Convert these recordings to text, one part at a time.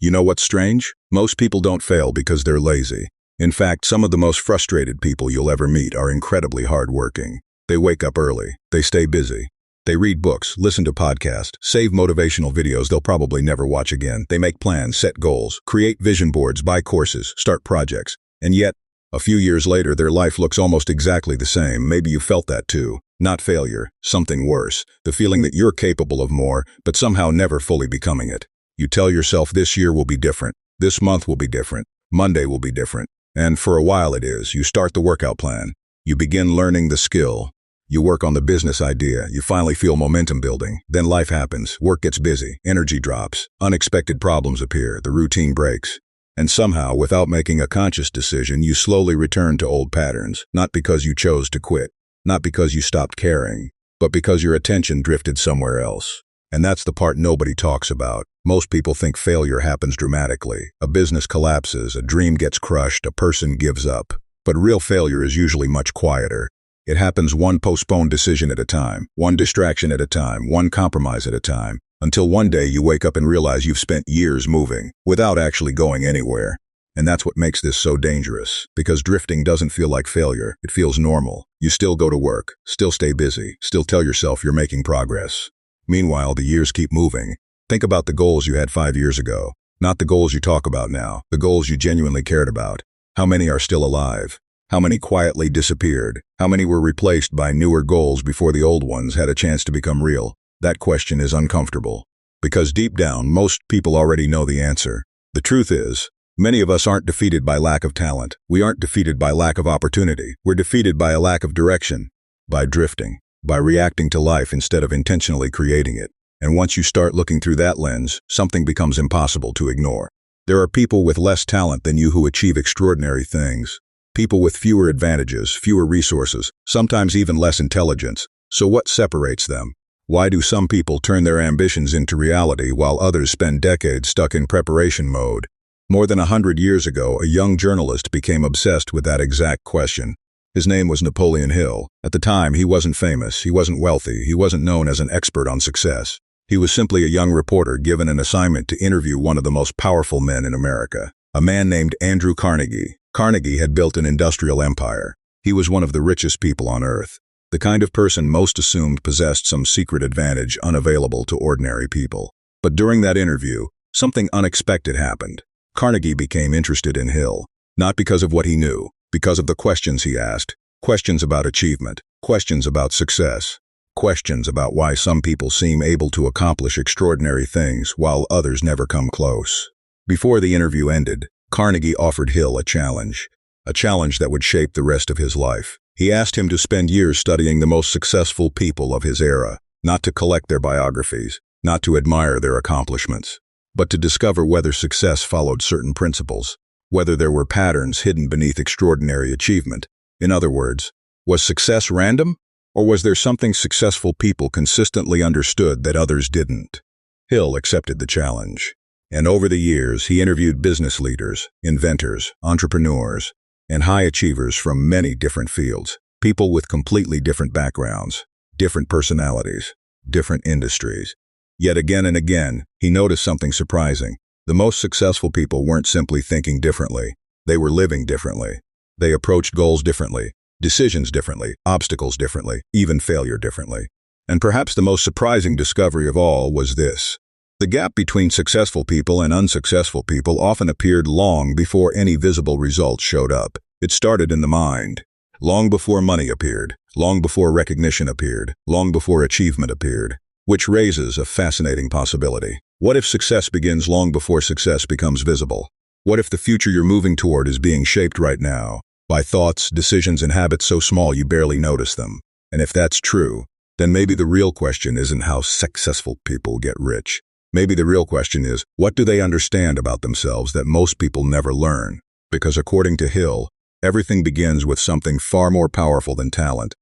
You know what's strange? Most people don't fail because they're lazy. In fact, some of the most frustrated people you'll ever meet are incredibly hardworking. They wake up early. They stay busy. They read books, listen to podcasts, save motivational videos they'll probably never watch again. They make plans, set goals, create vision boards, buy courses, start projects. And yet, a few years later, their life looks almost exactly the same. Maybe you felt that too. Not failure, something worse. The feeling that you're capable of more, but somehow never fully becoming it. You tell yourself this year will be different. This month will be different. Monday will be different. And for a while it is. You start the workout plan. You begin learning the skill. You work on the business idea. You finally feel momentum building. Then life happens. Work gets busy. Energy drops. Unexpected problems appear. The routine breaks. And somehow, without making a conscious decision, you slowly return to old patterns. Not because you chose to quit. Not because you stopped caring. But because your attention drifted somewhere else. And that's the part nobody talks about. Most people think failure happens dramatically. A business collapses, a dream gets crushed, a person gives up. But real failure is usually much quieter. It happens one postponed decision at a time, one distraction at a time, one compromise at a time, until one day you wake up and realize you've spent years moving, without actually going anywhere. And that's what makes this so dangerous, because drifting doesn't feel like failure, it feels normal. You still go to work, still stay busy, still tell yourself you're making progress. Meanwhile, the years keep moving. Think about the goals you had 5 years ago, not the goals you talk about now, the goals you genuinely cared about. How many are still alive? How many quietly disappeared? How many were replaced by newer goals before the old ones had a chance to become real? That question is uncomfortable. Because deep down, most people already know the answer. The truth is, many of us aren't defeated by lack of talent. We aren't defeated by lack of opportunity. We're defeated by a lack of direction, by drifting, by reacting to life instead of intentionally creating it. And once you start looking through that lens, something becomes impossible to ignore. There are people with less talent than you who achieve extraordinary things. People with fewer advantages, fewer resources, sometimes even less intelligence. So what separates them? Why do some people turn their ambitions into reality while others spend decades stuck in preparation mode? More than 100 years ago, a young journalist became obsessed with that exact question. His name was Napoleon Hill. At the time, he wasn't famous, he wasn't wealthy, he wasn't known as an expert on success. He was simply a young reporter given an assignment to interview one of the most powerful men in America, a man named Andrew Carnegie. Carnegie had built an industrial empire. He was one of the richest people on earth, the kind of person most assumed possessed some secret advantage unavailable to ordinary people. But during that interview, something unexpected happened. Carnegie became interested in Hill, not because of what he knew, because of the questions he asked, questions about achievement, questions about success, questions about why some people seem able to accomplish extraordinary things while others never come close. Before the interview ended, Carnegie offered Hill a challenge that would shape the rest of his life. He asked him to spend years studying the most successful people of his era, not to collect their biographies, not to admire their accomplishments, but to discover whether success followed certain principles, whether there were patterns hidden beneath extraordinary achievement. In other words, was success random, or was there something successful people consistently understood that others didn't? Hill accepted the challenge. And over the years, he interviewed business leaders, inventors, entrepreneurs, and high achievers from many different fields, people with completely different backgrounds, different personalities, different industries. Yet again and again, he noticed something surprising. The most successful people weren't simply thinking differently. They were living differently. They approached goals differently, decisions differently, obstacles differently, even failure differently. And perhaps the most surprising discovery of all was this. The gap between successful people and unsuccessful people often appeared long before any visible results showed up. It started in the mind. Long before money appeared, long before recognition appeared, long before achievement appeared. Which raises a fascinating possibility. What if success begins long before success becomes visible? What if the future you're moving toward is being shaped right now by thoughts, decisions, and habits so small you barely notice them? And if that's true, then maybe the real question isn't how successful people get rich. Maybe the real question is, what do they understand about themselves that most people never learn? Because according to Hill, everything begins with something far more powerful than talent,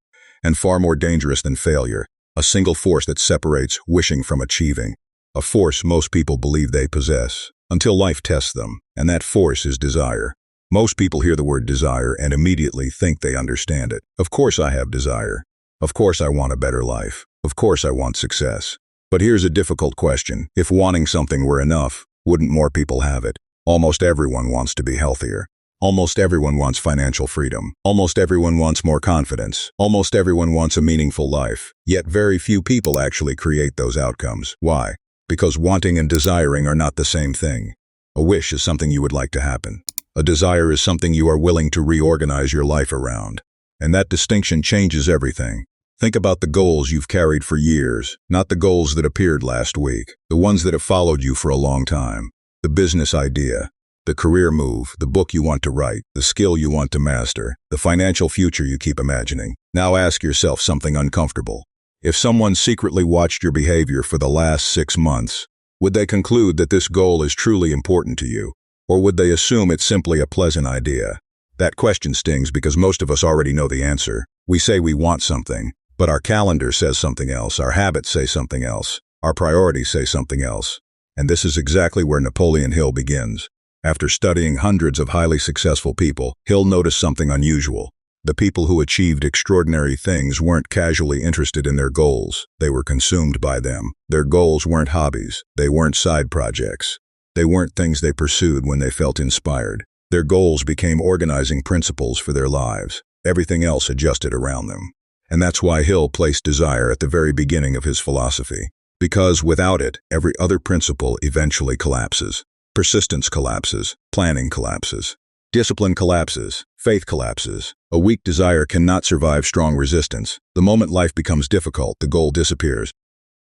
and far more dangerous than failure, a single force that separates wishing from achieving, a force most people believe they possess, until life tests them, and that force is desire. Most people hear the word desire and immediately think they understand it. Of course I have desire. Of course I want a better life. Of course I want success. But here's a difficult question. If wanting something were enough, Wouldn't more people have it? Almost everyone wants to be healthier. Almost everyone wants financial freedom. Almost everyone wants more confidence. Almost everyone wants a meaningful life. Yet very few people actually create those outcomes. Why? Because wanting and desiring are not the same thing. A wish is something you would like to happen. A desire is something you are willing to reorganize your life around. And that distinction changes everything. Think about the goals you've carried for years, not the goals that appeared last week, the ones that have followed you for a long time. The business idea, the career move, the book you want to write, the skill you want to master, the financial future you keep imagining. Now ask yourself something uncomfortable. If someone secretly watched your behavior for the last 6 months, would they conclude that this goal is truly important to you? Or would they assume it's simply a pleasant idea? That question stings because most of us already know the answer. We say we want something, but our calendar says something else, our habits say something else, our priorities say something else. And this is exactly where Napoleon Hill begins. After studying hundreds of highly successful people, Hill noticed something unusual. The people who achieved extraordinary things weren't casually interested in their goals. They were consumed by them. Their goals weren't hobbies. They weren't side projects. They weren't things they pursued when they felt inspired. Their goals became organizing principles for their lives. Everything else adjusted around them. And that's why Hill placed desire at the very beginning of his philosophy. Because without it, every other principle eventually collapses. Persistence collapses. Planning collapses. Discipline collapses. Faith collapses. A weak desire cannot survive strong resistance. The moment life becomes difficult, the goal disappears.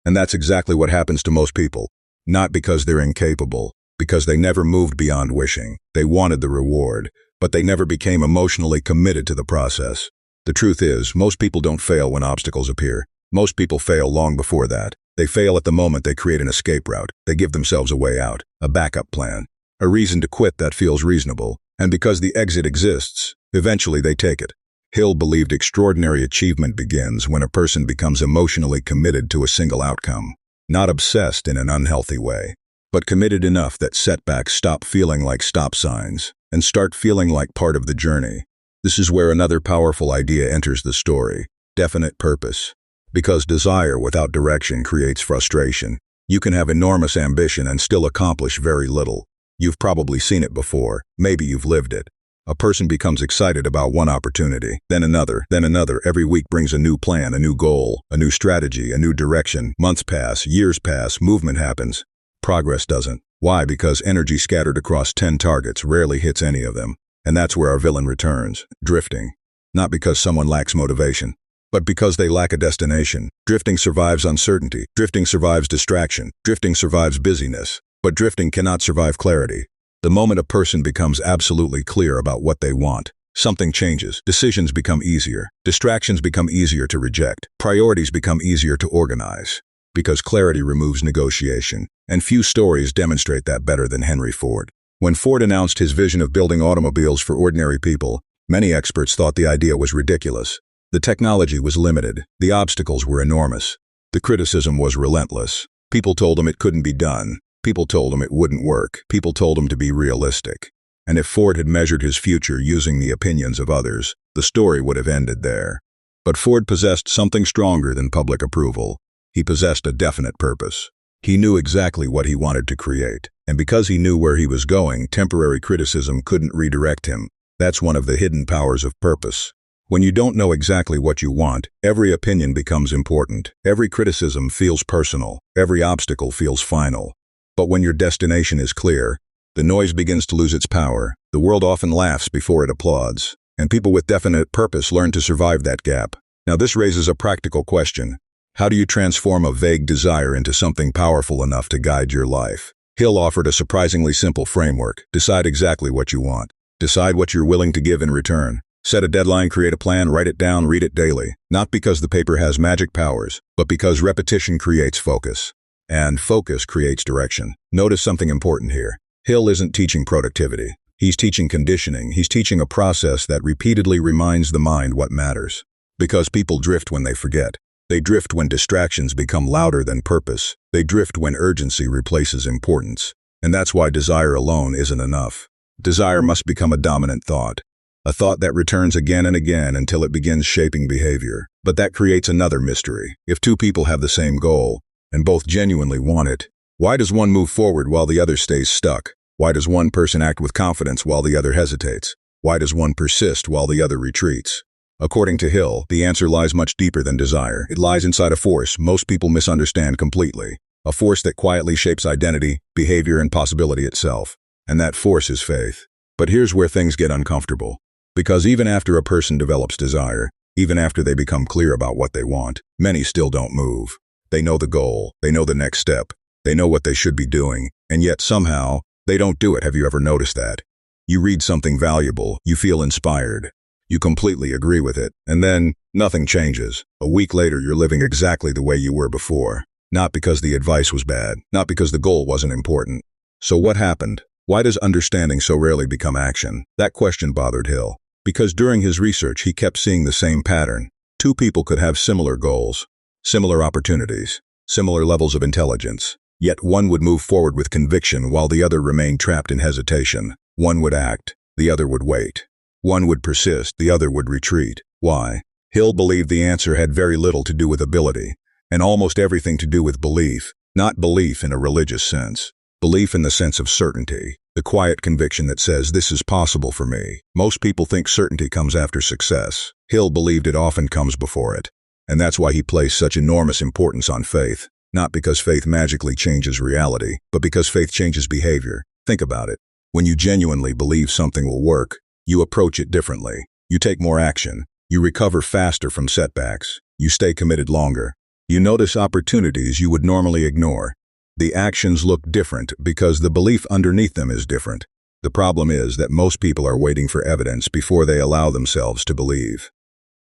And that's exactly what happens to most people. Not because they're incapable, because they never moved beyond wishing. They wanted the reward, but they never became emotionally committed to the process. The truth is, most people don't fail when obstacles appear. Most people fail long before that. They fail at the moment they create an escape route. They give themselves a way out, a backup plan, a reason to quit that feels reasonable. And because the exit exists, eventually they take it. Hill believed extraordinary achievement begins when a person becomes emotionally committed to a single outcome. Not obsessed in an unhealthy way, but committed enough that setbacks stop feeling like stop signs and start feeling like part of the journey. This is where another powerful idea enters the story: definite purpose. Because desire without direction creates frustration. You can have enormous ambition and still accomplish very little. You've probably seen it before. Maybe you've lived it. A person becomes excited about one opportunity, then another. Every week brings a new plan, a new goal, a new strategy, a new direction. Months pass, years pass, movement happens. Progress doesn't. Why? Because energy scattered across 10 targets rarely hits any of them. And that's where our villain returns, drifting. Not because someone lacks motivation, but because they lack a destination. Drifting survives uncertainty. Drifting survives distraction. Drifting survives busyness. But drifting cannot survive clarity. The moment a person becomes absolutely clear about what they want, something changes. Decisions become easier. Distractions become easier to reject. Priorities become easier to organize. Because clarity removes negotiation. And few stories demonstrate that better than Henry Ford. When Ford announced his vision of building automobiles for ordinary people, many experts thought the idea was ridiculous. The technology was limited. The obstacles were enormous. The criticism was relentless. People told him it couldn't be done. People told him it wouldn't work. People told him to be realistic. And if Ford had measured his future using the opinions of others, the story would have ended there. But Ford possessed something stronger than public approval. He possessed a definite purpose. He knew exactly what he wanted to create. And because he knew where he was going, temporary criticism couldn't redirect him. That's one of the hidden powers of purpose. When you don't know exactly what you want, every opinion becomes important. Every criticism feels personal. Every obstacle feels final. But when your destination is clear, the noise begins to lose its power. The world often laughs before it applauds. And people with definite purpose learn to survive that gap. Now this raises a practical question. How do you transform a vague desire into something powerful enough to guide your life? Hill offered a surprisingly simple framework. Decide exactly what you want. Decide what you're willing to give in return. Set a deadline, create a plan, write it down, read it daily. Not because the paper has magic powers, but because repetition creates focus. And focus creates direction. Notice something important here. Hill isn't teaching productivity. He's teaching conditioning. He's teaching a process that repeatedly reminds the mind what matters. Because people drift when they forget. They drift when distractions become louder than purpose. They drift when urgency replaces importance. And that's why desire alone isn't enough. Desire must become a dominant thought. A thought that returns again and again until it begins shaping behavior. But that creates another mystery. If two people have the same goal, and both genuinely want it, Why does one move forward while the other stays stuck? Why does one person act with confidence while the other hesitates? Why does one persist while the other retreats? According to Hill, the answer lies much deeper than desire. It lies inside a force most people misunderstand completely. A force that quietly shapes identity, behavior, and possibility itself. And that force is faith. But here's where things get uncomfortable. Because even after a person develops desire, even after they become clear about what they want, many still don't move. They know the goal, they know the next step, they know what they should be doing, and yet somehow, they don't do it. Have you ever noticed that? You read something valuable, you feel inspired, you completely agree with it, and then nothing changes. A week later, you're living exactly the way you were before. Not because the advice was bad, not because the goal wasn't important. So what happened? Why does understanding so rarely become action? That question bothered Hill. Because during his research, he kept seeing the same pattern. Two people could have similar goals, similar opportunities, similar levels of intelligence. Yet one would move forward with conviction while the other remained trapped in hesitation. One would act, the other would wait. One would persist, the other would retreat. Why? Hill believed the answer had very little to do with ability, and almost everything to do with belief. Not belief in a religious sense. Belief in the sense of certainty, the quiet conviction that says this is possible for me. Most people think certainty comes after success. Hill believed it often comes before it. And that's why he placed such enormous importance on faith. Not because faith magically changes reality, but because faith changes behavior. Think about it. When you genuinely believe something will work, you approach it differently. You take more action. You recover faster from setbacks. You stay committed longer. You notice opportunities you would normally ignore. The actions look different because the belief underneath them is different. The problem is that most people are waiting for evidence before they allow themselves to believe.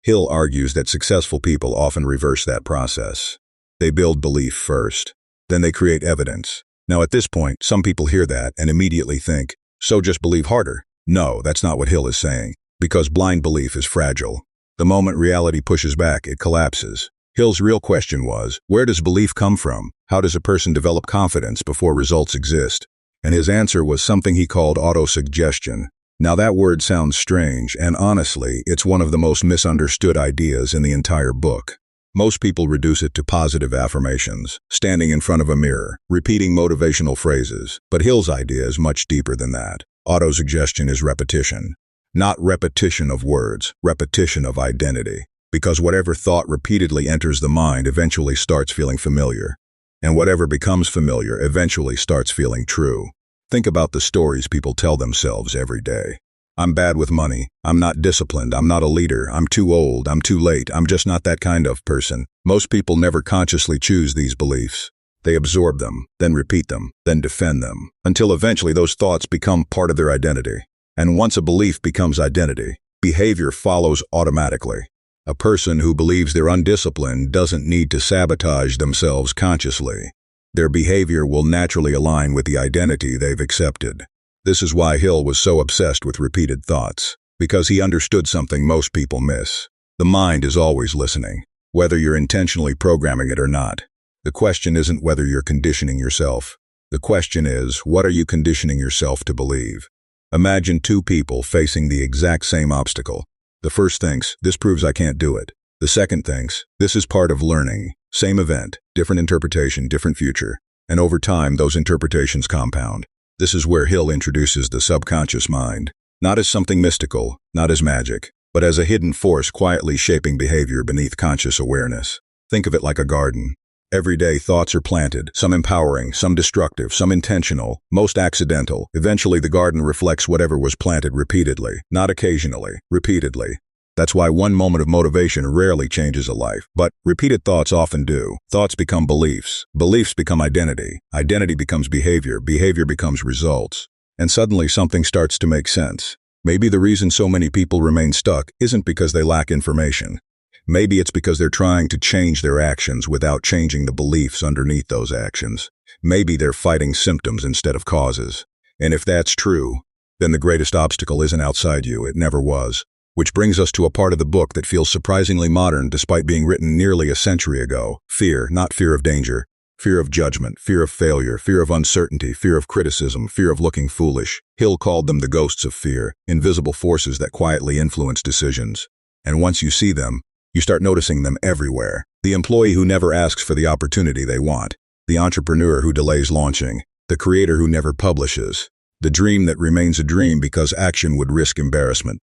Hill argues that successful people often reverse that process. They build belief first. Then they create evidence. Now at this point, some people hear that and immediately think, so just believe harder. No, that's not what Hill is saying. Because blind belief is fragile. The moment reality pushes back, it collapses. Hill's real question was, where does belief come from? How does a person develop confidence before results exist? And his answer was something he called autosuggestion. Now that word sounds strange, and honestly, it's one of the most misunderstood ideas in the entire book. Most people reduce it to positive affirmations, standing in front of a mirror, repeating motivational phrases. But Hill's idea is much deeper than that. Autosuggestion is repetition. Not repetition of words, repetition of identity. Because whatever thought repeatedly enters the mind eventually starts feeling familiar. And whatever becomes familiar eventually starts feeling true. Think about the stories people tell themselves every day. I'm bad with money. I'm not disciplined. I'm not a leader. I'm too old. I'm too late. I'm just not that kind of person. Most people never consciously choose these beliefs. They absorb them, then repeat them, then defend them, until eventually those thoughts become part of their identity. And once a belief becomes identity, behavior follows automatically. A person who believes they're undisciplined doesn't need to sabotage themselves consciously. Their behavior will naturally align with the identity they've accepted. This is why Hill was so obsessed with repeated thoughts, because he understood something most people miss. The mind is always listening, whether you're intentionally programming it or not. The question isn't whether you're conditioning yourself. The question is, what are you conditioning yourself to believe? Imagine two people facing the exact same obstacle. The first thinks, this proves I can't do it. The second thinks, this is part of learning. Same event, different interpretation, different future. And over time, those interpretations compound. This is where Hill introduces the subconscious mind, not as something mystical, not as magic, but as a hidden force quietly shaping behavior beneath conscious awareness. Think of it like a garden. Every day thoughts are planted, some empowering, some destructive, some intentional, most accidental. Eventually the garden reflects whatever was planted repeatedly, not occasionally, repeatedly. That's why one moment of motivation rarely changes a life, but repeated thoughts often do. Thoughts become beliefs. Beliefs become identity. Identity becomes behavior. Behavior becomes results. And suddenly something starts to make sense. Maybe the reason so many people remain stuck isn't because they lack information. Maybe it's because they're trying to change their actions without changing the beliefs underneath those actions. Maybe they're fighting symptoms instead of causes. And if that's true, then the greatest obstacle isn't outside you. It never was. Which brings us to a part of the book that feels surprisingly modern despite being written nearly a century ago. Fear, not fear of danger. Fear of judgment, fear of failure, fear of uncertainty, fear of criticism, fear of looking foolish. Hill called them the ghosts of fear, invisible forces that quietly influence decisions. And once you see them, you start noticing them everywhere. The employee who never asks for the opportunity they want. the entrepreneur who delays launching, the creator who never publishes, the dream that remains a dream because action would risk embarrassment.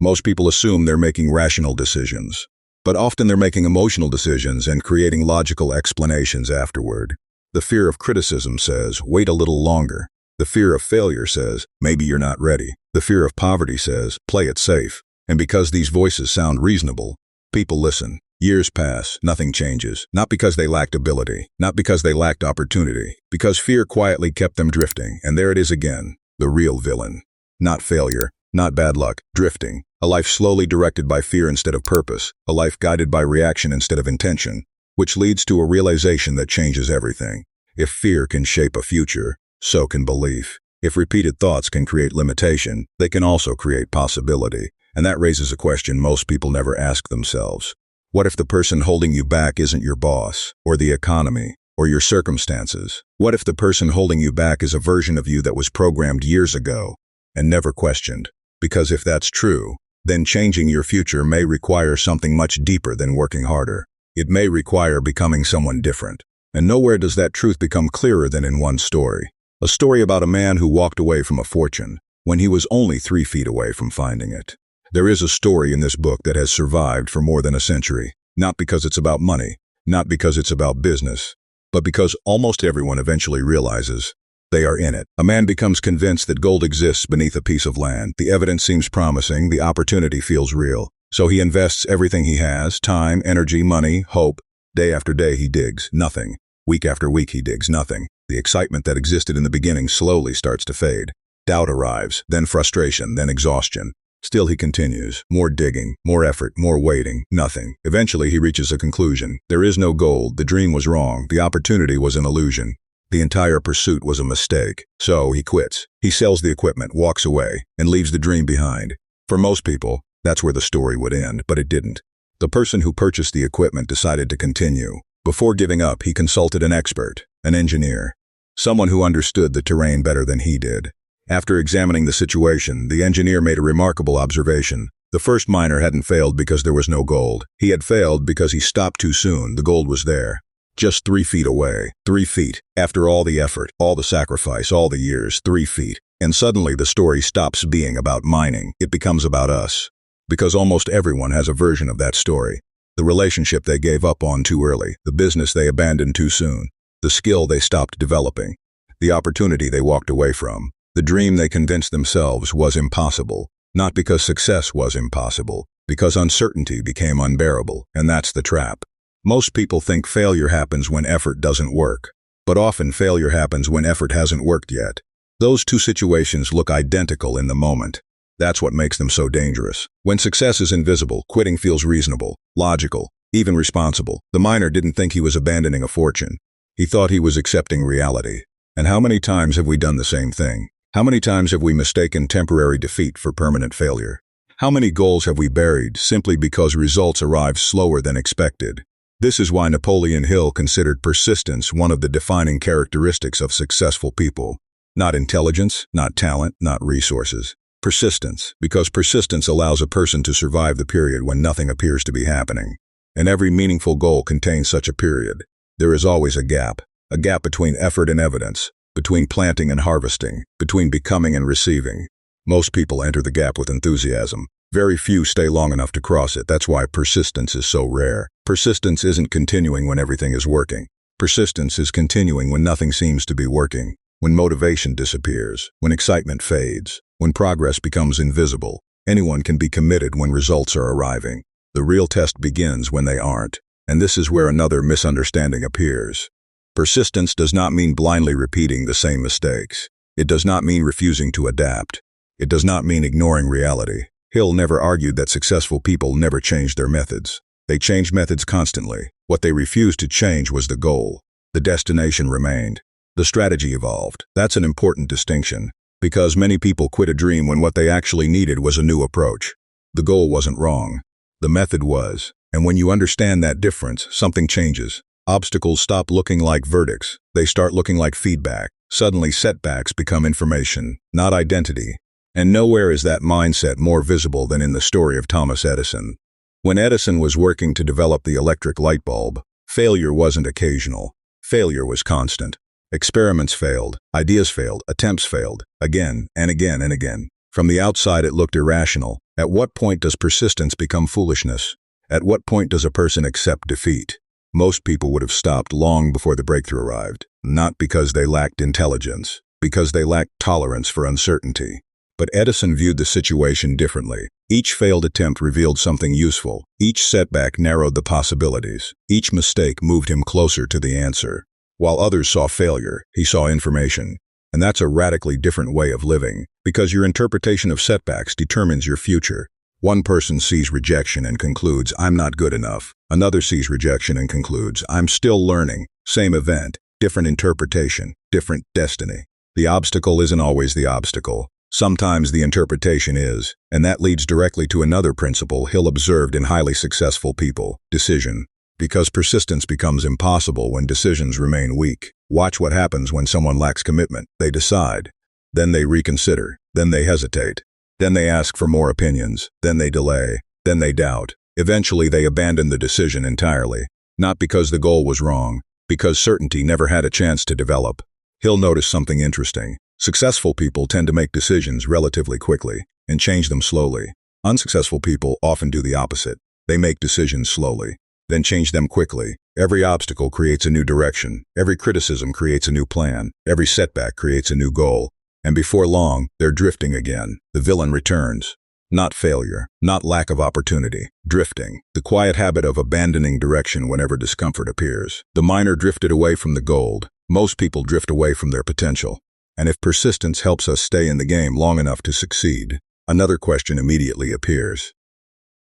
Most people assume they're making rational decisions, but often they're making emotional decisions and creating logical explanations afterward. The fear of criticism says, wait a little longer. The fear of failure says, maybe you're not ready. The fear of poverty says, play it safe. And because these voices sound reasonable, people listen. Years pass, nothing changes. Not because they lacked ability, not because they lacked opportunity, because fear quietly kept them drifting. And there it is again, the real villain. Not failure, not bad luck, drifting. A life slowly directed by fear instead of purpose. A life guided by reaction instead of intention, which leads to a realization that changes everything. If fear can shape a future, so can belief. If repeated thoughts can create limitation, they can also create possibility. And that raises a question most people never ask themselves. What if the person holding you back isn't your boss, or the economy, or your circumstances? What if the person holding you back is a version of you that was programmed years ago and never questioned? Because if that's true, then changing your future may require something much deeper than working harder. It may require becoming someone different. And nowhere does that truth become clearer than in one story. A story about a man who walked away from a fortune when he was only 3 feet away from finding it. There is a story in this book that has survived for more than a century, not because it's about money, not because it's about business, but because almost everyone eventually realizes they are in it. A man becomes convinced that gold exists beneath a piece of land. The evidence seems promising, the opportunity feels real. So he invests everything he has, time, energy, money, hope. Day after day he digs, nothing. Week after week he digs, nothing. The excitement that existed in the beginning slowly starts to fade. Doubt arrives, then frustration, then exhaustion. Still he continues, more digging, more effort, more waiting, nothing. Eventually he reaches a conclusion. There is no gold, the dream was wrong, the opportunity was an illusion. The entire pursuit was a mistake. So he quits. He sells the equipment, walks away, and leaves the dream behind. For most people, that's where the story would end, but it didn't. The person who purchased the equipment decided to continue. Before giving up, he consulted an expert, an engineer, someone who understood the terrain better than he did. After examining the situation, the engineer made a remarkable observation. The first miner hadn't failed because there was no gold. He had failed because he stopped too soon. The gold was there, just 3 feet away. 3 feet. After all the effort, all the sacrifice, all the years, 3 feet. And suddenly the story stops being about mining. It becomes about us. Because almost everyone has a version of that story. The relationship they gave up on too early, the business they abandoned too soon, the skill they stopped developing, the opportunity they walked away from. The dream they convinced themselves was impossible, not because success was impossible, because uncertainty became unbearable, and that's the trap. Most people think failure happens when effort doesn't work, but often failure happens when effort hasn't worked yet. Those two situations look identical in the moment. That's what makes them so dangerous. When success is invisible, quitting feels reasonable, logical, even responsible. The miner didn't think he was abandoning a fortune. He thought he was accepting reality. And how many times have we done the same thing? How many times have we mistaken temporary defeat for permanent failure? How many goals have we buried simply because results arrived slower than expected? This is why Napoleon Hill considered persistence one of the defining characteristics of successful people. Not intelligence, not talent, not resources. Persistence, because persistence allows a person to survive the period when nothing appears to be happening. And every meaningful goal contains such a period. There is always a gap between effort and evidence, between planting and harvesting, between becoming and receiving. Most people enter the gap with enthusiasm. Very few stay long enough to cross it. That's why persistence is so rare. Persistence isn't continuing when everything is working. Persistence is continuing when nothing seems to be working, when motivation disappears, when excitement fades, when progress becomes invisible. Anyone can be committed when results are arriving. The real test begins when they aren't. And this is where another misunderstanding appears. Persistence does not mean blindly repeating the same mistakes. It does not mean refusing to adapt. It does not mean ignoring reality. Hill never argued that successful people never changed their methods. They changed methods constantly. What they refused to change was the goal. The destination remained. The strategy evolved. That's an important distinction, because many people quit a dream when what they actually needed was a new approach. The goal wasn't wrong. The method was. And when you understand that difference, something changes. Obstacles stop looking like verdicts. They start looking like feedback. Suddenly setbacks become information, not identity. And nowhere is that mindset more visible than in the story of Thomas Edison. When Edison was working to develop the electric light bulb, failure wasn't occasional. Failure was constant. Experiments failed, ideas failed, attempts failed, again and again and again. From the outside it looked irrational. At what point does persistence become foolishness? At what point does a person accept defeat? Most people would have stopped long before the breakthrough arrived, not because they lacked intelligence, because they lacked tolerance for uncertainty. But Edison viewed the situation differently. Each failed attempt revealed something useful. Each setback narrowed the possibilities. Each mistake moved him closer to the answer. While others saw failure, he saw information. And that's a radically different way of living, because your interpretation of setbacks determines your future. One person sees rejection and concludes, I'm not good enough. Another sees rejection and concludes, I'm still learning. Same event, different interpretation, different destiny. The obstacle isn't always the obstacle. Sometimes the interpretation is, and that leads directly to another principle Hill observed in highly successful people: decision. Because persistence becomes impossible when decisions remain weak. Watch what happens when someone lacks commitment. They decide. Then they reconsider. Then they hesitate. Then they ask for more opinions. Then they delay. Then they doubt. Eventually they abandon the decision entirely. Not because the goal was wrong, because certainty never had a chance to develop. Hill noticed something interesting. Successful people tend to make decisions relatively quickly and change them slowly. Unsuccessful people often do the opposite. They make decisions slowly, then change them quickly. Every obstacle creates a new direction. Every criticism creates a new plan. Every setback creates a new goal. And before long, they're drifting again. The villain returns. Not failure, not lack of opportunity. Drifting, the quiet habit of abandoning direction whenever discomfort appears. The miner drifted away from the gold. Most people drift away from their potential. And if persistence helps us stay in the game long enough to succeed, another question immediately appears.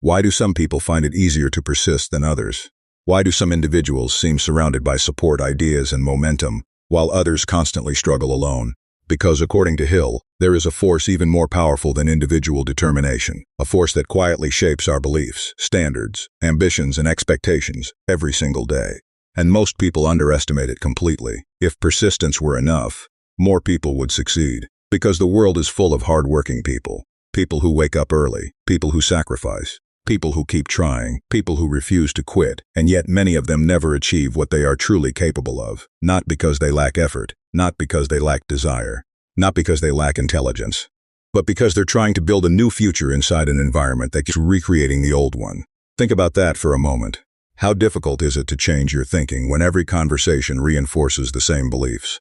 Why do some people find it easier to persist than others? Why do some individuals seem surrounded by support, ideas, and momentum, while others constantly struggle alone? Because according to Hill, there is a force even more powerful than individual determination, a force that quietly shapes our beliefs, standards, ambitions, and expectations every single day. And most people underestimate it completely. If persistence were enough, more people would succeed. Because the world is full of hard-working people. People who wake up early, people who sacrifice, people who keep trying, people who refuse to quit, and yet many of them never achieve what they are truly capable of. Not because they lack effort, not because they lack desire, not because they lack intelligence, but because they're trying to build a new future inside an environment that keeps recreating the old one. Think about that for a moment. How difficult is it to change your thinking when every conversation reinforces the same beliefs?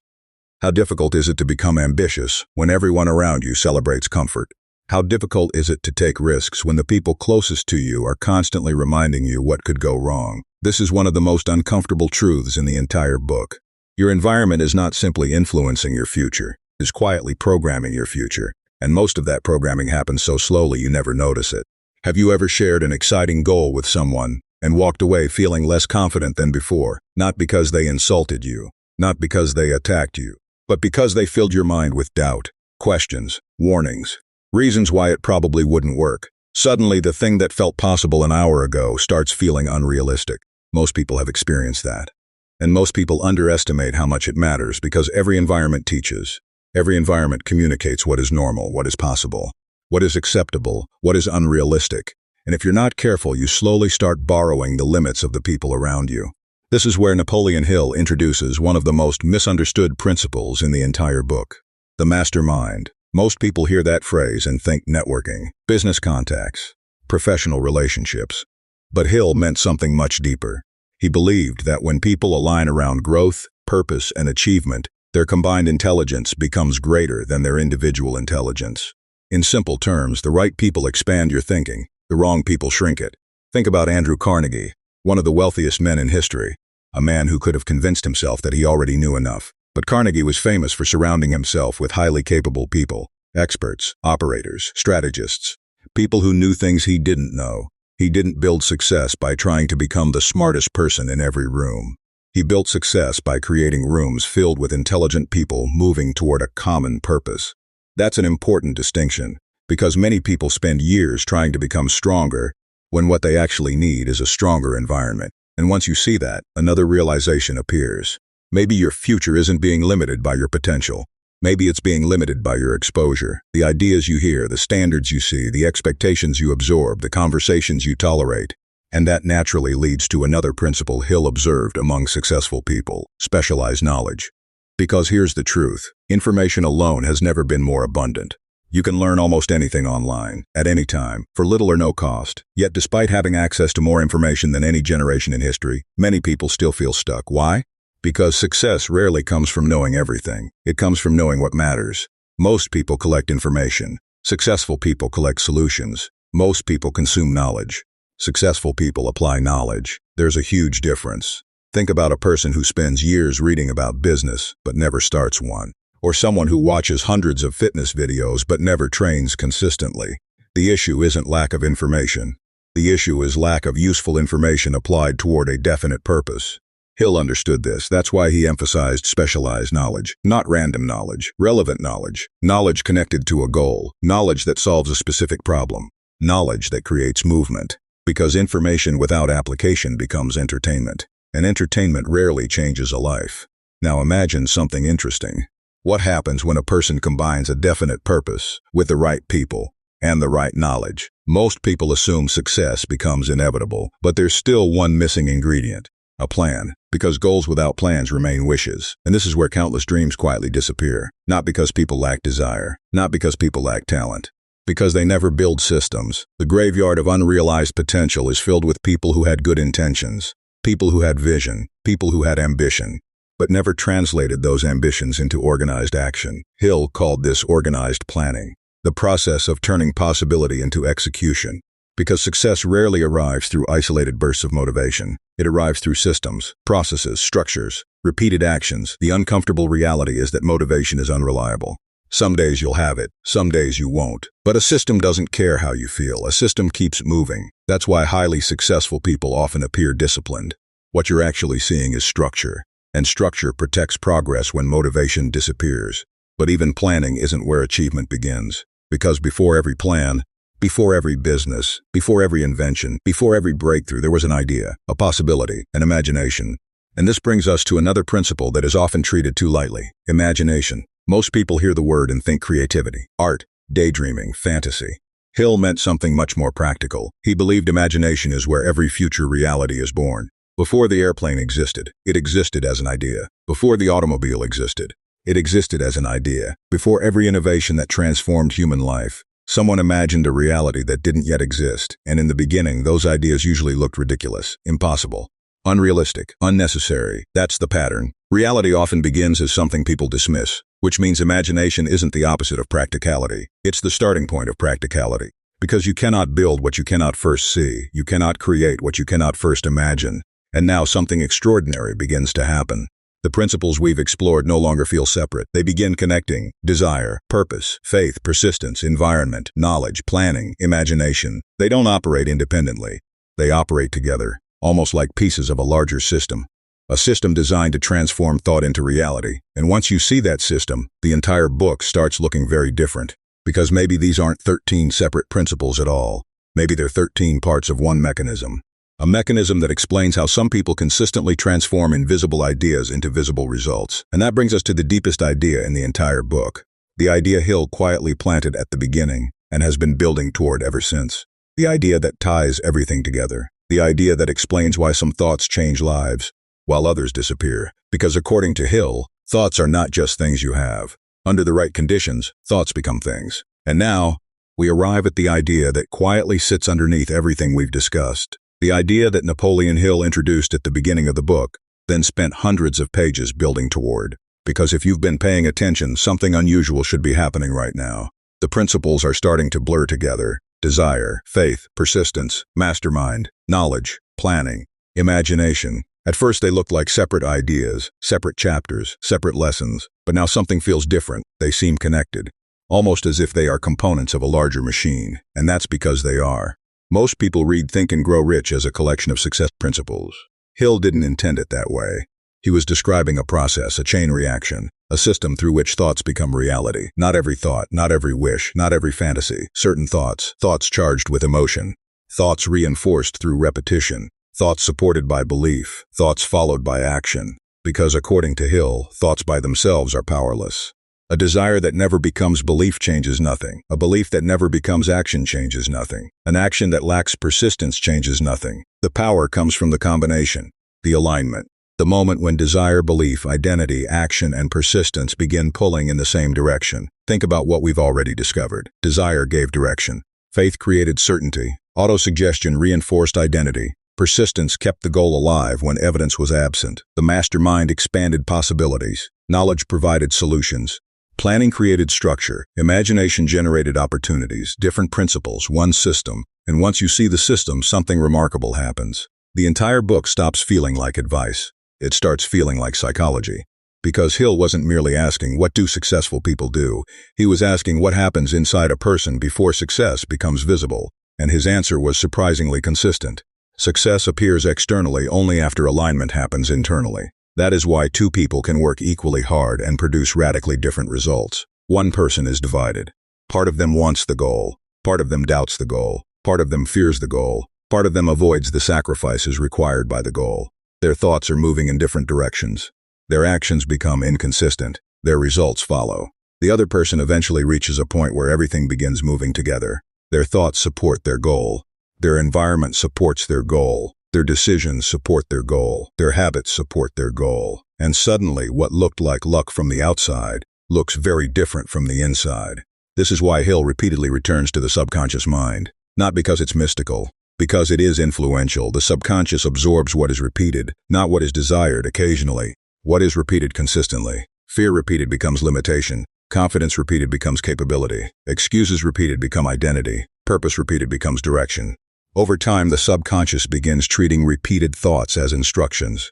How difficult is it to become ambitious when everyone around you celebrates comfort? How difficult is it to take risks when the people closest to you are constantly reminding you what could go wrong? This is one of the most uncomfortable truths in the entire book. Your environment is not simply influencing your future, it is quietly programming your future, and most of that programming happens so slowly you never notice it. Have you ever shared an exciting goal with someone and walked away feeling less confident than before, not because they insulted you, not because they attacked you, but because they filled your mind with doubt, questions, warnings, reasons why it probably wouldn't work? Suddenly, the thing that felt possible an hour ago starts feeling unrealistic. Most people have experienced that. And most people underestimate how much it matters because every environment teaches. Every environment communicates what is normal, what is possible, what is acceptable, what is unrealistic. And if you're not careful, you slowly start borrowing the limits of the people around you. This is where Napoleon Hill introduces one of the most misunderstood principles in the entire book: the mastermind. Most people hear that phrase and think networking, business contacts, professional relationships. But Hill meant something much deeper. He believed that when people align around growth, purpose, and achievement, their combined intelligence becomes greater than their individual intelligence. In simple terms, the right people expand your thinking, the wrong people shrink it. Think about Andrew Carnegie, one of the wealthiest men in history, a man who could have convinced himself that he already knew enough. But Carnegie was famous for surrounding himself with highly capable people, experts, operators, strategists, people who knew things he didn't know. He didn't build success by trying to become the smartest person in every room. He built success by creating rooms filled with intelligent people moving toward a common purpose. That's an important distinction, because many people spend years trying to become stronger when what they actually need is a stronger environment. And once you see that, another realization appears. Maybe your future isn't being limited by your potential. Maybe it's being limited by your exposure, the ideas you hear, the standards you see, the expectations you absorb, the conversations you tolerate. And that naturally leads to another principle Hill observed among successful people: specialized knowledge. Because here's the truth: information alone has never been more abundant. You can learn almost anything online, at any time, for little or no cost. Yet despite having access to more information than any generation in history, many people still feel stuck. Why? Because success rarely comes from knowing everything. It comes from knowing what matters. Most people collect information. Successful people collect solutions. Most people consume knowledge. Successful people apply knowledge. There's a huge difference. Think about a person who spends years reading about business but never starts one, or someone who watches hundreds of fitness videos but never trains consistently. The issue isn't lack of information. The issue is lack of useful information applied toward a definite purpose. Hill understood this. That's why he emphasized specialized knowledge, not random knowledge, relevant knowledge, knowledge connected to a goal, knowledge that solves a specific problem, knowledge that creates movement. Because information without application becomes entertainment, and entertainment rarely changes a life. Now imagine something interesting. What happens when a person combines a definite purpose with the right people and the right knowledge? Most people assume success becomes inevitable, but there's still one missing ingredient: a plan. Because goals without plans remain wishes, and this is where countless dreams quietly disappear. Not because people lack desire, not because people lack talent, because they never build systems. The graveyard of unrealized potential is filled with people who had good intentions, people who had vision, people who had ambition, but never translated those ambitions into organized action. Hill called this organized planning, the process of turning possibility into execution. Because success rarely arrives through isolated bursts of motivation. It arrives through systems, processes, structures, repeated actions. The uncomfortable reality is that motivation is unreliable. Some days you'll have it, some days you won't. But a system doesn't care how you feel. A system keeps moving. That's why highly successful people often appear disciplined. What you're actually seeing is structure, and structure protects progress when motivation disappears. But even planning isn't where achievement begins. Because before every plan, before every business, before every invention, before every breakthrough, there was an idea, a possibility, an imagination. And this brings us to another principle that is often treated too lightly: imagination. Most people hear the word and think creativity, art, daydreaming, fantasy. Hill meant something much more practical. He believed imagination is where every future reality is born. Before the airplane existed, it existed as an idea. Before the automobile existed, it existed as an idea. Before every innovation that transformed human life, someone imagined a reality that didn't yet exist. And in the beginning, those ideas usually looked ridiculous, impossible, unrealistic, unnecessary. That's the pattern. Reality often begins as something people dismiss, which means imagination isn't the opposite of practicality. It's the starting point of practicality. Because you cannot build what you cannot first see. You cannot create what you cannot first imagine. And now something extraordinary begins to happen. The principles we've explored no longer feel separate. They begin connecting: desire, purpose, faith, persistence, environment, knowledge, planning, imagination. They don't operate independently. They operate together, almost like pieces of a larger system. A system designed to transform thought into reality. And once you see that system, the entire book starts looking very different. Because maybe these aren't 13 separate principles at all. Maybe they're 13 parts of one mechanism. A mechanism that explains how some people consistently transform invisible ideas into visible results. And that brings us to the deepest idea in the entire book. The idea Hill quietly planted at the beginning and has been building toward ever since. The idea that ties everything together. The idea that explains why some thoughts change lives, while others disappear. Because according to Hill, thoughts are not just things you have. Under the right conditions, thoughts become things. And now, we arrive at the idea that quietly sits underneath everything we've discussed. The idea that Napoleon Hill introduced at the beginning of the book, then spent hundreds of pages building toward. Because if you've been paying attention, something unusual should be happening right now. The principles are starting to blur together. Desire, faith, persistence, mastermind, knowledge, planning, imagination. At first they looked like separate ideas, separate chapters, separate lessons. But now something feels different. They seem connected. Almost as if they are components of a larger machine. And that's because they are. Most people read Think and Grow Rich as a collection of success principles. Hill didn't intend it that way. He was describing a process, a chain reaction, a system through which thoughts become reality. Not every thought, not every wish, not every fantasy. Certain thoughts charged with emotion, thoughts reinforced through repetition, thoughts supported by belief, thoughts followed by action. Because according to Hill, thoughts by themselves are powerless. A desire that never becomes belief changes nothing. A belief that never becomes action changes nothing. An action that lacks persistence changes nothing. The power comes from the combination, the alignment. The moment when desire, belief, identity, action, and persistence begin pulling in the same direction. Think about what we've already discovered. Desire gave direction. Faith created certainty. Autosuggestion reinforced identity. Persistence kept the goal alive when evidence was absent. The mastermind expanded possibilities. Knowledge provided solutions. Planning created structure. Imagination generated opportunities. Different principles, one system. And once you see the system, something remarkable happens. The entire book stops feeling like advice. It starts feeling like psychology. Because Hill wasn't merely asking, what do successful people do? He was asking what happens inside a person before success becomes visible. And his answer was surprisingly consistent. Success appears externally only after alignment happens internally. That is why two people can work equally hard and produce radically different results. One person is divided. Part of them wants the goal. Part of them doubts the goal. Part of them fears the goal. Part of them avoids the sacrifices required by the goal. Their thoughts are moving in different directions. Their actions become inconsistent. Their results follow. The other person eventually reaches a point where everything begins moving together. Their thoughts support their goal. Their environment supports their goal. Their decisions support their goal. Their habits support their goal. And suddenly, what looked like luck from the outside looks very different from the inside. This is why Hill repeatedly returns to the subconscious mind. Not because it's mystical, because it is influential. The subconscious absorbs what is repeated, not what is desired occasionally. What is repeated consistently. Fear repeated becomes limitation. Confidence repeated becomes capability. Excuses repeated become identity. Purpose repeated becomes direction. Over time, the subconscious begins treating repeated thoughts as instructions.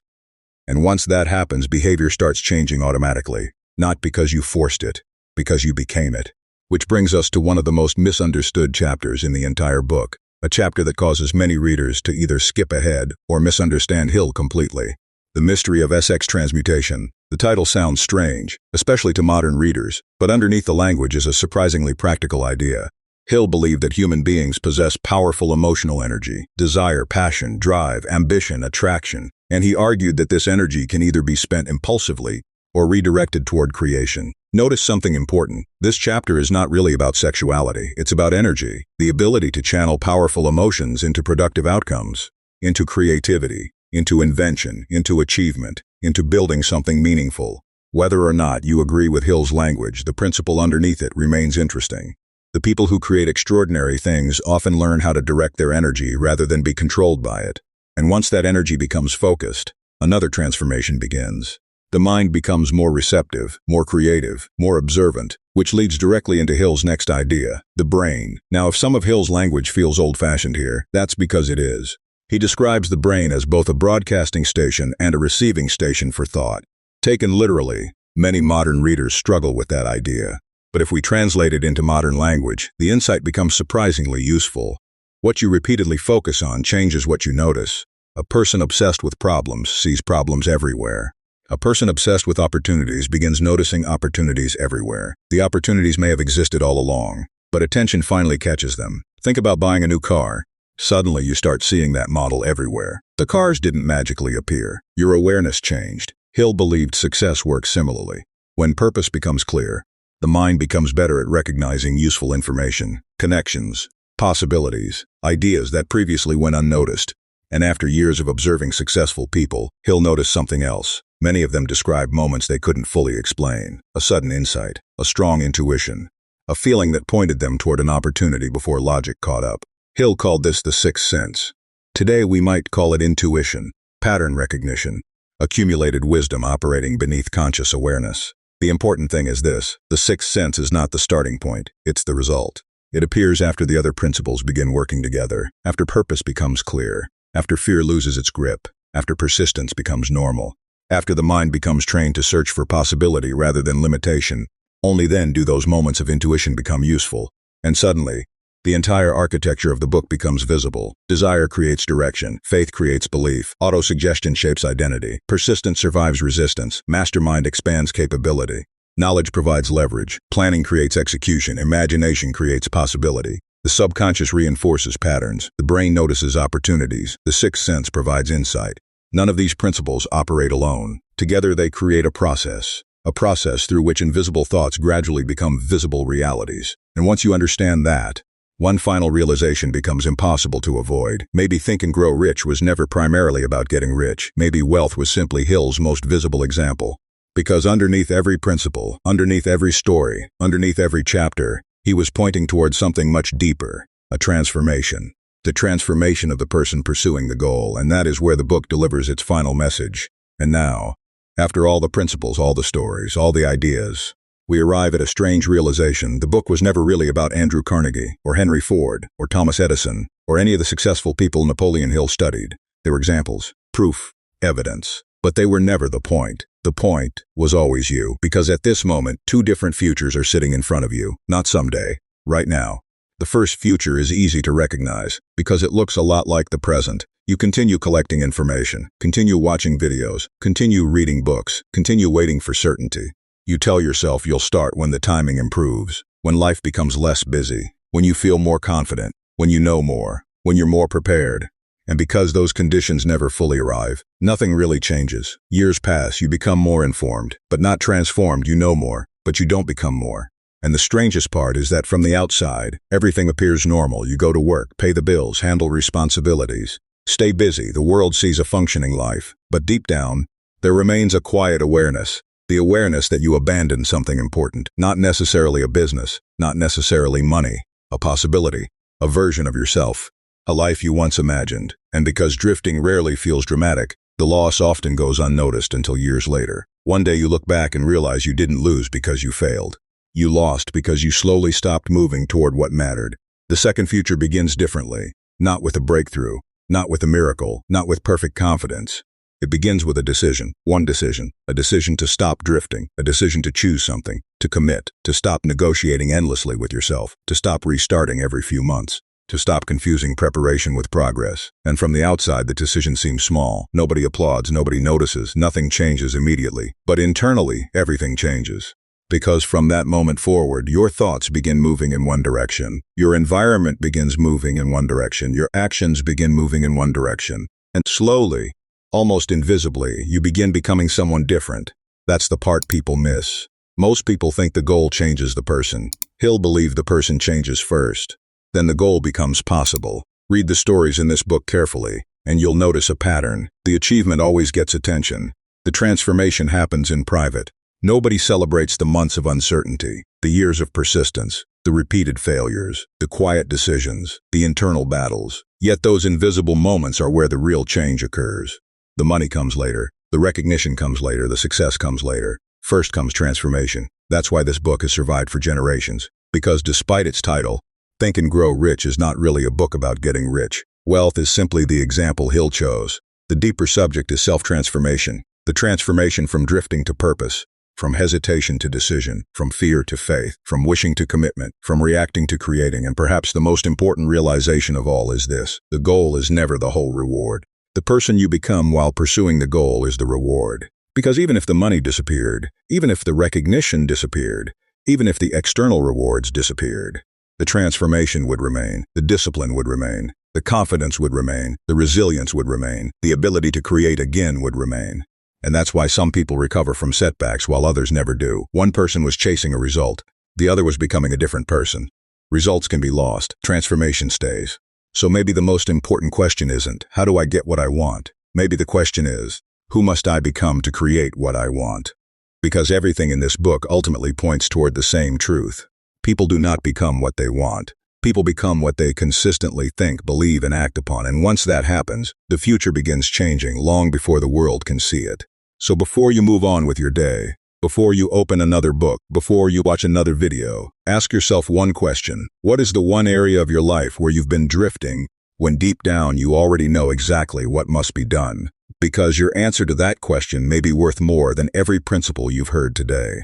And once that happens, behavior starts changing automatically. Not because you forced it, because you became it. Which brings us to one of the most misunderstood chapters in the entire book. A chapter that causes many readers to either skip ahead or misunderstand Hill completely. The Mystery of SX Transmutation. The title sounds strange, especially to modern readers, but underneath the language is a surprisingly practical idea. Hill believed that human beings possess powerful emotional energy, desire, passion, drive, ambition, attraction, and he argued that this energy can either be spent impulsively or redirected toward creation. Notice something important. This chapter is not really about sexuality. It's about energy, the ability to channel powerful emotions into productive outcomes, into creativity, into invention, into achievement, into building something meaningful. Whether or not you agree with Hill's language, the principle underneath it remains interesting. The people who create extraordinary things often learn how to direct their energy rather than be controlled by it. And once that energy becomes focused, another transformation begins. The mind becomes more receptive, more creative, more observant, which leads directly into Hill's next idea, the brain. Now, if some of Hill's language feels old-fashioned here, that's because it is. He describes the brain as both a broadcasting station and a receiving station for thought. Taken literally, many modern readers struggle with that idea. But if we translate it into modern language, the insight becomes surprisingly useful. What you repeatedly focus on changes what you notice. A person obsessed with problems sees problems everywhere. A person obsessed with opportunities begins noticing opportunities everywhere. The opportunities may have existed all along, but attention finally catches them. Think about buying a new car. Suddenly you start seeing that model everywhere. The cars didn't magically appear. Your awareness changed. Hill believed success works similarly. When purpose becomes clear, the mind becomes better at recognizing useful information, connections, possibilities, ideas that previously went unnoticed. And after years of observing successful people, Hill noticed something else. Many of them described moments they couldn't fully explain. A sudden insight, a strong intuition, a feeling that pointed them toward an opportunity before logic caught up. Hill called this the sixth sense. Today we might call it intuition, pattern recognition, accumulated wisdom operating beneath conscious awareness. The important thing is this: the sixth sense is not the starting point, it's the result. It appears after the other principles begin working together, after purpose becomes clear, after fear loses its grip, after persistence becomes normal, after the mind becomes trained to search for possibility rather than limitation. Only then do those moments of intuition become useful. And suddenly, the entire architecture of the book becomes visible. Desire creates direction. Faith creates belief. Autosuggestion shapes identity. Persistence survives resistance. Mastermind expands capability. Knowledge provides leverage. Planning creates execution. Imagination creates possibility. The subconscious reinforces patterns. The brain notices opportunities. The sixth sense provides insight. None of these principles operate alone. Together they create a process. a process through which invisible thoughts gradually become visible realities. And once you understand that, one final realization becomes impossible to avoid. Maybe Think and Grow Rich was never primarily about getting rich. Maybe wealth was simply Hill's most visible example. Because underneath every principle, underneath every story, underneath every chapter, he was pointing towards something much deeper, a transformation. The transformation of the person pursuing the goal, and that is where the book delivers its final message. And now, after all the principles, all the stories, all the ideas, we arrive at a strange realization. The book was never really about Andrew Carnegie, or Henry Ford, or Thomas Edison, or any of the successful people Napoleon Hill studied. They were examples, proof, evidence. But they were never the point. The point was always you, because at this moment, two different futures are sitting in front of you, not someday, right now. The first future is easy to recognize, because it looks a lot like the present. You continue collecting information, continue watching videos, continue reading books, continue waiting for certainty. You tell yourself you'll start when the timing improves, when life becomes less busy, when you feel more confident, when you know more, when you're more prepared. And because those conditions never fully arrive, nothing really changes. Years pass, you become more informed, but not transformed. You know more, but you don't become more. And the strangest part is that from the outside, everything appears normal. You go to work, pay the bills, handle responsibilities, stay busy. The world sees a functioning life. But deep down, there remains a quiet awareness. The awareness that you abandoned something important, not necessarily a business, not necessarily money, a possibility, a version of yourself, a life you once imagined. And because drifting rarely feels dramatic, the loss often goes unnoticed until years later. One day you look back and realize you didn't lose because you failed. You lost because you slowly stopped moving toward what mattered. The second future begins differently, not with a breakthrough, not with a miracle, not with perfect confidence. It begins with a decision, one decision, a decision to stop drifting, a decision to choose something, to commit, to stop negotiating endlessly with yourself, to stop restarting every few months, to stop confusing preparation with progress. And from the outside, the decision seems small. Nobody applauds, nobody notices, nothing changes immediately. But internally, everything changes. Because from that moment forward, your thoughts begin moving in one direction. Your environment begins moving in one direction. Your actions begin moving in one direction. And slowly, almost invisibly, you begin becoming someone different. That's the part people miss. Most people think the goal changes the person. Hill believed the person changes first. Then the goal becomes possible. Read the stories in this book carefully, and you'll notice a pattern. The achievement always gets attention. The transformation happens in private. Nobody celebrates the months of uncertainty, the years of persistence, the repeated failures, the quiet decisions, the internal battles. Yet those invisible moments are where the real change occurs. The money comes later, the recognition comes later, the success comes later. First comes transformation. That's why this book has survived for generations. Because despite its title, Think and Grow Rich is not really a book about getting rich. Wealth is simply the example Hill chose. The deeper subject is self-transformation, the transformation from drifting to purpose, from hesitation to decision, from fear to faith, from wishing to commitment, from reacting to creating. And perhaps the most important realization of all is this: the goal is never the whole reward. The person you become while pursuing the goal is the reward. Because even if the money disappeared, even if the recognition disappeared, even if the external rewards disappeared, the transformation would remain, the discipline would remain, the confidence would remain, the resilience would remain, the ability to create again would remain. And that's why some people recover from setbacks while others never do. One person was chasing a result, the other was becoming a different person. Results can be lost, transformation stays. So maybe the most important question isn't, how do I get what I want? Maybe the question is, who must I become to create what I want? Because everything in this book ultimately points toward the same truth. People do not become what they want. People become what they consistently think, believe, and act upon. And once that happens, the future begins changing long before the world can see it. So before you move on with your day, before you open another book, before you watch another video, ask yourself one question. What is the one area of your life where you've been drifting when deep down you already know exactly what must be done? Because your answer to that question may be worth more than every principle you've heard today.